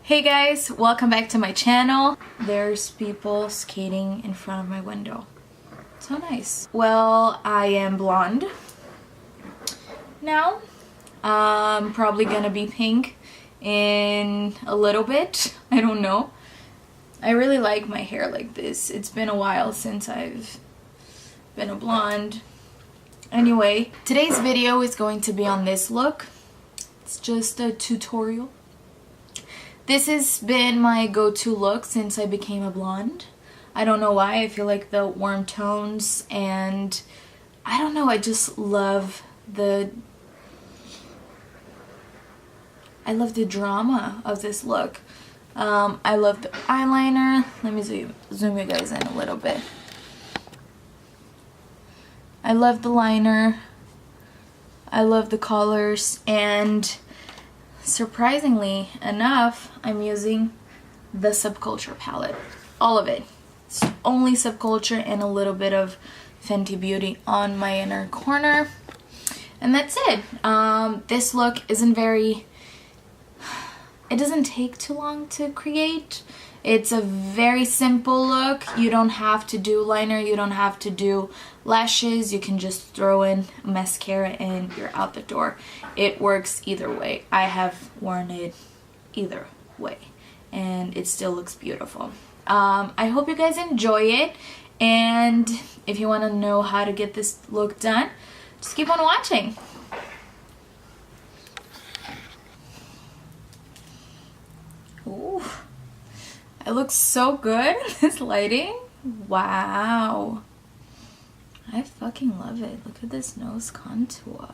Hey guys, welcome back to my channel. There's people skating in front of my window. So nice. Well, I am blonde now. Probably gonna be pink in a little bit. I don't know. I really like my hair like this. It's been a while since I've been a blonde. Anyway, today's video is going to be on this look. It's just a tutorial. This has been my go-to look since I became a blonde. I don't know why. I feel like the warm tones and I don't know, I just love the drama of this look. I love the eyeliner. Let me zoom you guys in a little bit. I love the liner. I love the colors, and surprisingly enough, I'm using the Subculture palette. All of it. It's only Subculture and a little bit of Fenty Beauty on my inner corner. And that's it. This look isn't very... It doesn't take too long to create. It's a very simple look. You don't have to do liner. You don't have to do lashes. You can just throw in mascara and you're out the door. It works either way. I have worn it either way and it still looks beautiful. I hope you guys enjoy it, and if you want to know how to get this look done, just keep on watching. Ooh, it looks so good. This lighting, wow, I fucking love it. Look at this nose contour.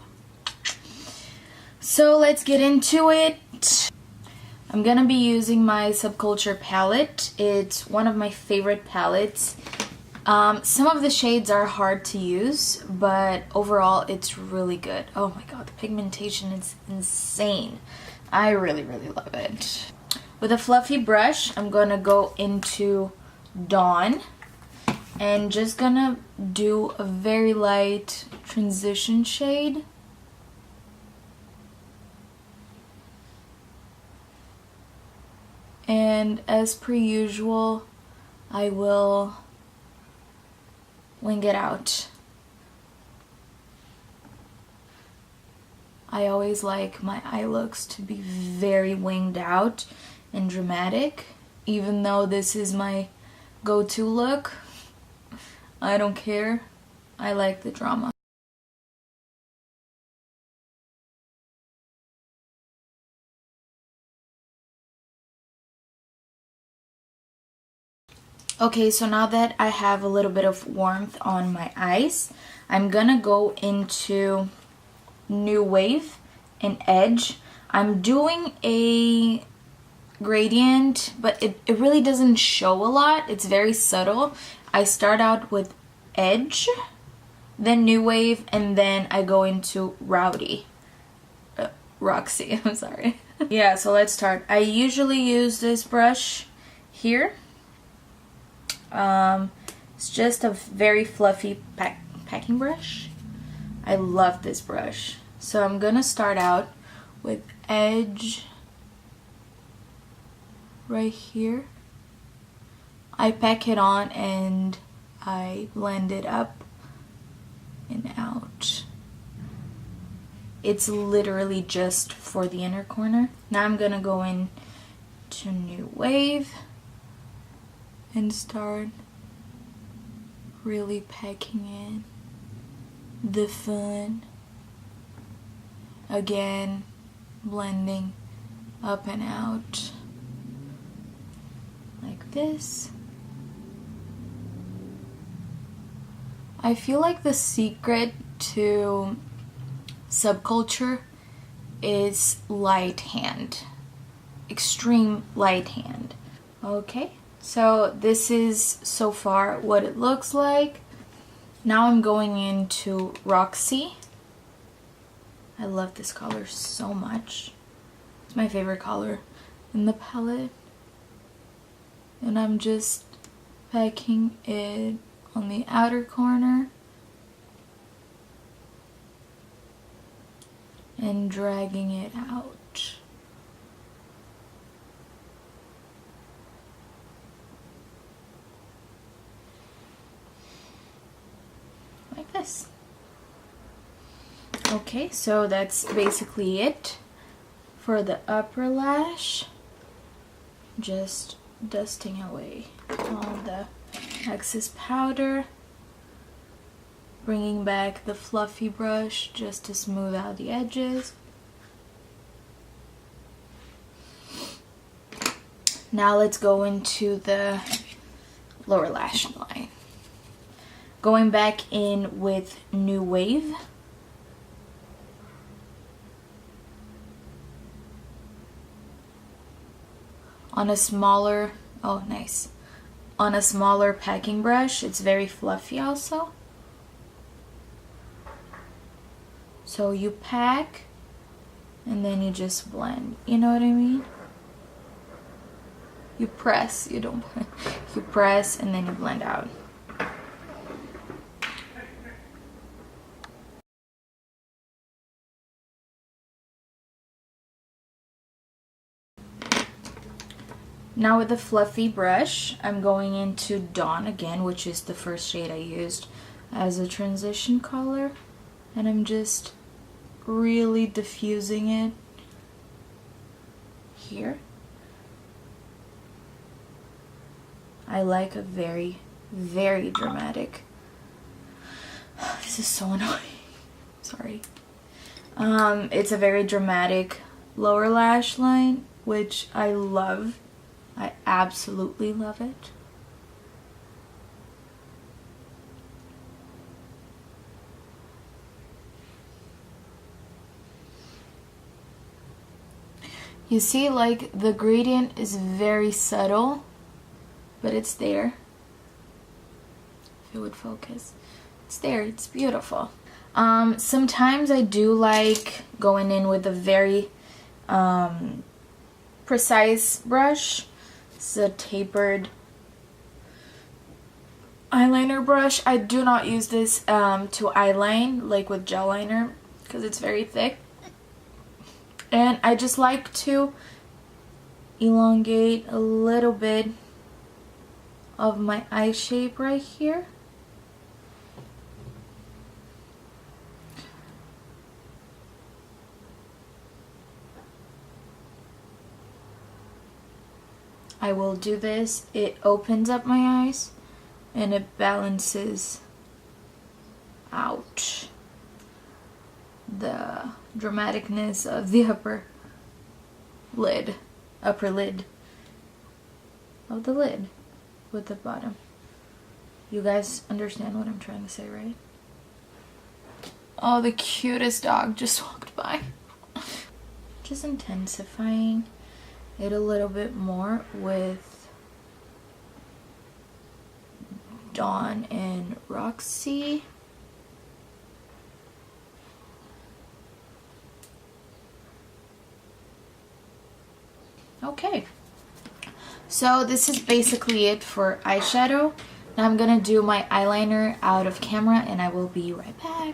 So let's get into it. I'm gonna be using my Subculture palette. It's one of my favorite palettes. Some of the shades are hard to use, but overall it's really good. Oh my god, the pigmentation is insane. I really love it. With a fluffy brush, I'm gonna go into Dawn and just gonna do a very light transition shade. And as per usual, I will wing it out. I always like my eye looks to be very winged out and dramatic. Even though this is my go-to look, I don't care. I like the drama. Okay, so now that I have a little bit of warmth on my eyes, I'm gonna go into New Wave and Edge. I'm doing a gradient, but it really doesn't show a lot. It's very subtle. I start out with Edge, then New Wave, and then I go into Roxy, I'm sorry. Yeah, so let's start. I usually use this brush here. It's just a very fluffy packing brush. I love this brush. So I'm gonna start out with Edge right here. I pack it on and I blend it up and out. It's literally just for the inner corner. Now I'm gonna go in to New Wave and start really packing in the fun. Again, blending up and out like this. I feel like the secret to Subculture is light hand, extreme light hand. Okay. So this is so far what it looks like. Now I'm going into Roxy. I love this color so much. It's my favorite color in the palette. And I'm just packing it on the outer corner and dragging it out. this. Okay, so that's basically it for the upper lash. Just dusting away all the excess powder, bringing back the fluffy brush just to smooth out the edges. Now let's go into the lower lash line. Going back in with New Wave. On a smaller, oh nice, on a smaller packing brush. It's very fluffy also. So you pack and then you just blend, you know what I mean? You press, you don't blend. You press and then you blend out. Now with the fluffy brush, I'm going into Dawn again, which is the first shade I used as a transition color. And I'm just really diffusing it here. I like a very, very dramatic. This is so annoying. Sorry. It's a very dramatic lower lash line, which I love. I absolutely love it. You see, like, the gradient is very subtle, but it's there. If it would focus. It's there, it's beautiful. Sometimes I do like going in with a very precise brush. It's a tapered eyeliner brush. I do not use this to eyeline, like with gel liner, because it's very thick. And I just like to elongate a little bit of my eye shape right here. I will do this. It opens up my eyes and it balances out the dramaticness of the upper lid of the lid with the bottom. You guys understand what I'm trying to say, right? Oh, the cutest dog just walked by. Just intensifying it a little bit more with Dawn and Roxy. Okay, so this is basically it for eyeshadow. Now I'm gonna do my eyeliner out of camera and I will be right back.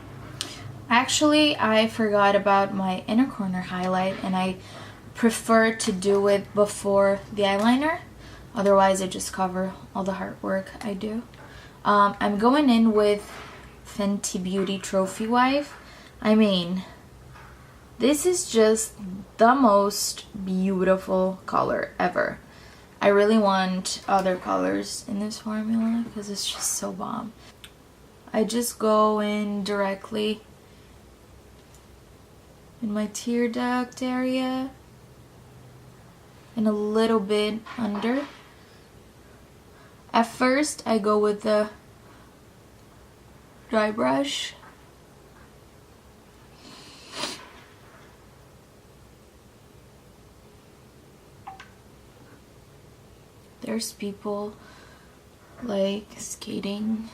Actually, I forgot about my inner corner highlight and I prefer to do it before the eyeliner. Otherwise, I just cover all the hard work I do. I'm going in with Fenty Beauty Trophy Wife. I mean, this is just the most beautiful color ever. I really want other colors in this formula because it's just so bomb. I just go in directly in my tear duct area and a little bit under. At first, I go with the dry brush. There's people like skating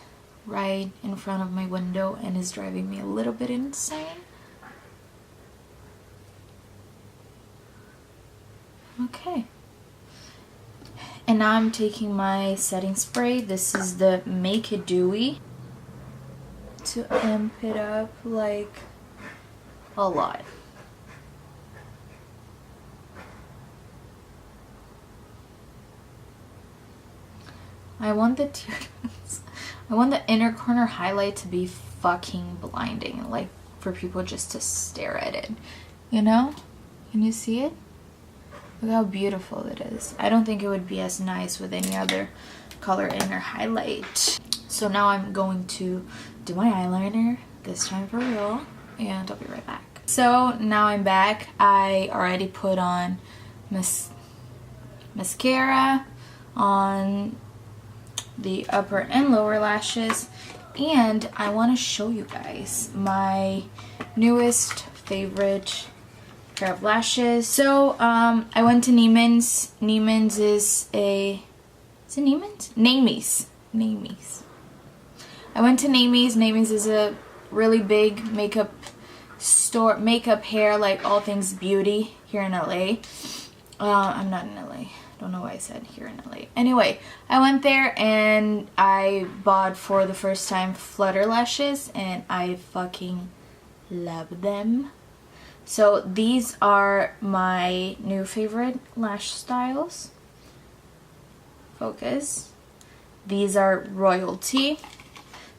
right in front of my window and it's driving me a little bit insane. Okay. And now I'm taking my setting spray. This is the Make It Dewy to amp it up like a lot. I want the inner corner highlight to be fucking blinding, like for people just to stare at it, you know? Can you see it? Look how beautiful it is. I don't think it would be as nice with any other color inner highlight. So now I'm going to do my eyeliner, this time for real, and I'll be right back. So now I'm back. I already put on mascara on the upper and lower lashes, and I want to show you guys my newest favorite pair of lashes. So I went to Neiman's. Neiman's is it Neiman's? Namies. I went to Namies. Namies is a really big makeup store, makeup, hair, like all things beauty here in LA. I'm not in LA. Don't know why I said here in LA. Anyway, I went there and I bought for the first time flutter lashes, and I fucking love them. So these are my new favorite lash styles. Focus. These are royalty.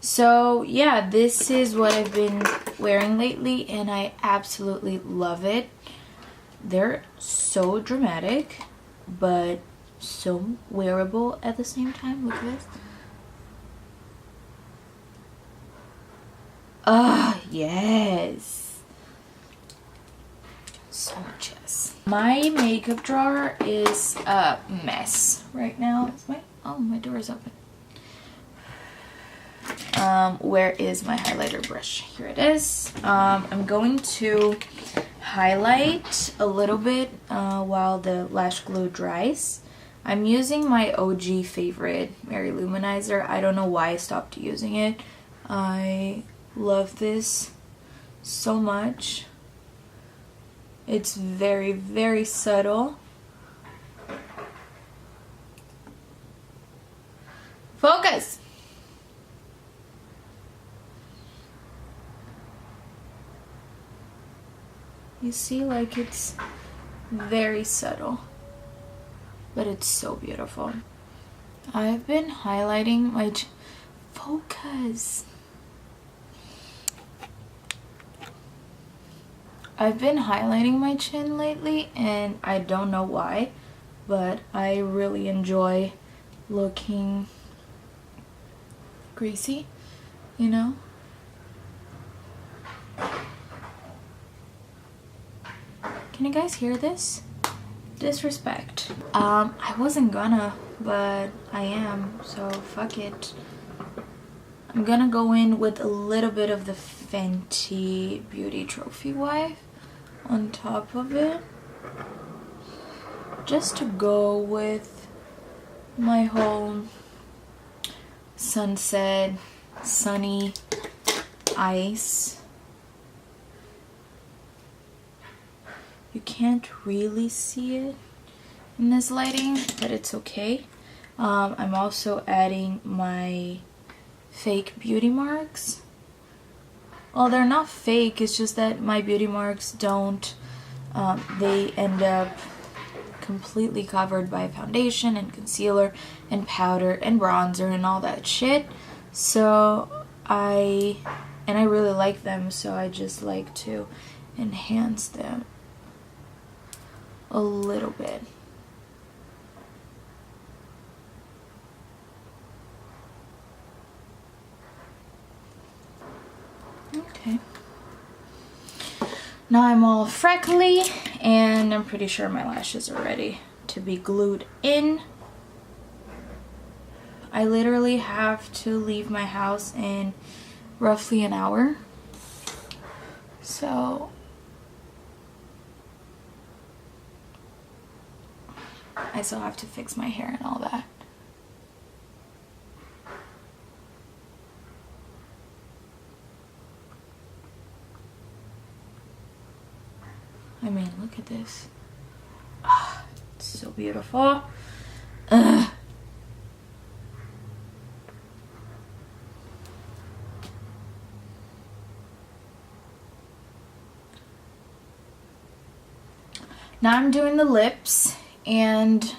So yeah, this is what I've been wearing lately, and I absolutely love it. They're so dramatic, but so wearable at the same time. Look at this. Ah, yes. So much yes. My makeup drawer is a mess right now. My door is open. Where is my highlighter brush? Here it is. I'm going to highlight a little bit while the lash glue dries. I'm using my OG favorite Mary Luminizer. I don't know why I stopped using it. I love this so much. It's very, very subtle. Focus! You see, like, it's very subtle, but it's so beautiful. I've been highlighting my focus. I've been highlighting my chin lately, and I don't know why, but I really enjoy looking greasy, you know? Can you guys hear this? Disrespect. I wasn't gonna, but I am, so fuck it. I'm gonna go in with a little bit of the Fenty Beauty Trophy Wife on top of it, just to go with my whole sunset, sunny ice. You can't really see it in this lighting, but it's okay. I'm also adding my fake beauty marks. Well, they're not fake, it's just that my beauty marks don't, they end up completely covered by foundation and concealer and powder and bronzer and all that shit. So I really like them, so I just like to enhance them a little bit. Okay. Now I'm all freckly, and I'm pretty sure my lashes are ready to be glued in. I literally have to leave my house in roughly an hour. So I still have to fix my hair and all that. I mean, look at this. Oh, it's so beautiful. Ugh. Now I'm doing the lips, and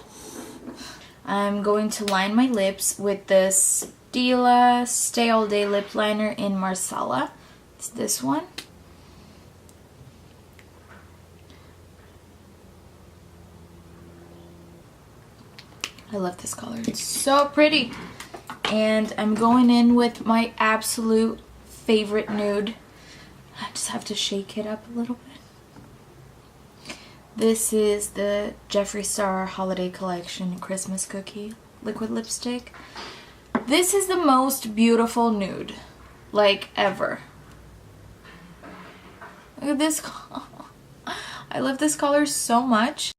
I'm going to line my lips with this Stila Stay All Day Lip Liner in Marsala. It's this one. I love this color. It's so pretty. And I'm going in with my absolute favorite nude. I just have to shake it up a little bit. This is the Jeffree Star Holiday Collection Christmas Cookie liquid lipstick. This is the most beautiful nude, like, ever. Look at this. I love this color so much.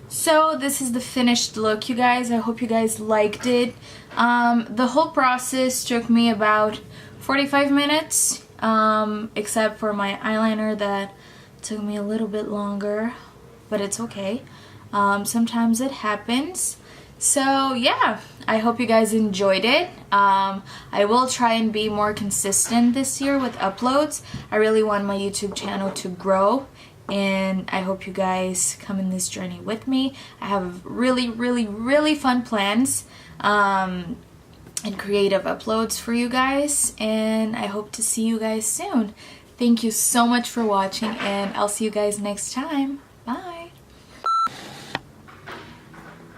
So this is the finished look, you guys. I hope you guys liked it. The whole process took me about 45 minutes, except for my eyeliner that took me a little bit longer, but it's okay. Sometimes it happens. So yeah, I hope you guys enjoyed it. I will try and be more consistent this year with uploads. I really want my YouTube channel to grow, and I hope you guys come in this journey with me. I have really fun plans and creative uploads for you guys, and I hope to see you guys soon. Thank you so much for watching, and I'll see you guys next time. Bye!